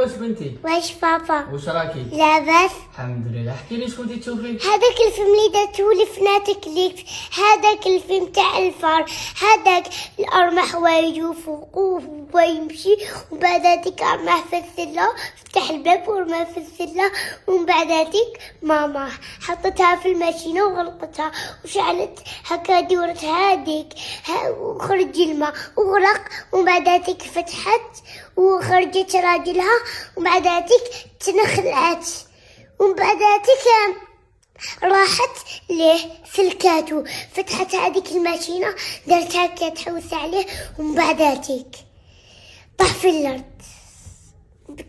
واش بنتي؟ واش بابا؟ واش راكي؟ لاباس. الحمد لله. احكي لي شكون تشوفي؟ هذاك الفيلم اللي درتولي في ناتفليكس، هذاك الفيلم تاع الفار، هذاك الأرمح ويشوف ويمشي، ومن بعد هذيك أرمح في السلة، فتح الباب ورمى في السلة، ومن بعد هذيك ماما حطتها في الماشينة وغلقتها وشعلت هكا دورت هذيك وخرج الماء وغرق، ومن بعد هذيك فتحت وخرجت راجلها، ومن بعد هذيك تنخلعت، ومن بعد هذيك راحت ليه سلكاتو، فتحت هذيك الماشينة درت هكا تحوس عليه، ومن بعد هذيك طاح في الأرض.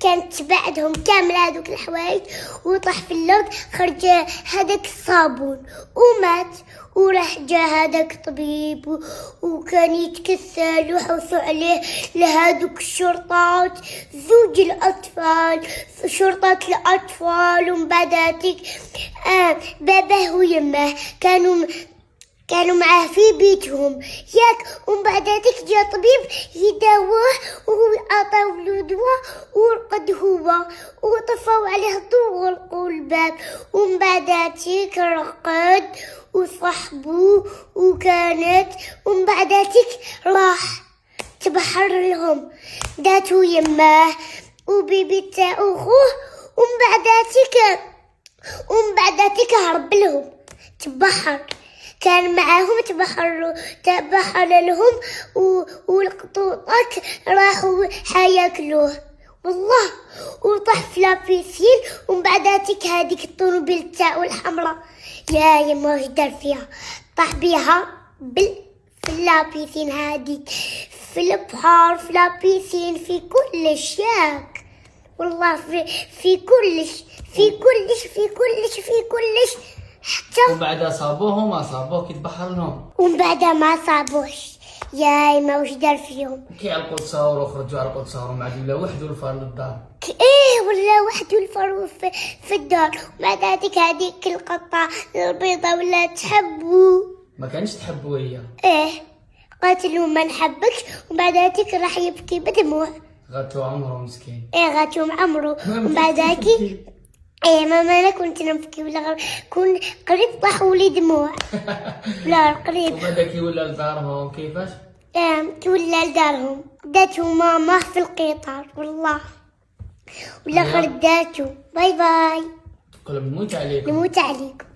كانت بعدهم كامل هذوك الحوايج وطاح في الأرض، خرج هذاك الصابون ومات، وراح جا هذاك طبيب وكان يتكسل وحوسوا عليه لهذوك الشرطات، زوج الأطفال، شرطة الأطفال، ومن بعد هذيك باباه ويماه كانوا معاه في بيتهم ياك، ومن بعد هذيك جا طبيب يداوه وعطاو له دواء ورقد هو وطفوا عليه الضوء وغلقوا الباب، ومن بعد هذيك رقد وصحبو وكانت، ومن بعد هذيك راح تبحر لهم داتو يماه وبيبي تاع اخوه، ومن بعد هذيك هرب لهم تبحر، كان معاهم تبحر لهم والقطوطات راحوا حياكلوه والله، وطاح في لابيسين، ومن بعد هذيك الطوموبيل تاعو الحمراء يا يما واش دار فيها، طاح بيها في لابيسين هذيك، في البحر، في لابيسين، في كلش ياك والله، في كلش حتى. ومن بعد صابوه وما صابوه كي تبحر لهم، ومن بعد ما صابوش يا ما واش دار فيهم، كي علقوا تصاوروا وخرجوا علقوا تصاوروا ما عاد ولا وحده الفار للدار. ولا وحده الفار في الدار، وبعد هذيك القطة البيضة ولا تحبو، ما كانش تحبوا هي. قالت له ما نحبكش، وبعد هذيك راح يبكي بدموع، غاتو عمره مسكين. غاتو عمره، ومن بعد هذيك ماما انا كنت نبكي ولا كون قريب طاحوا لي دموع لا قريب. وبعد كي ولا لدارهم كيفاش؟ ولا لدارهم داتو ماما في القطار والله، ولا خرداتو. باي باي. قول نموت عليكم. نموت عليكم.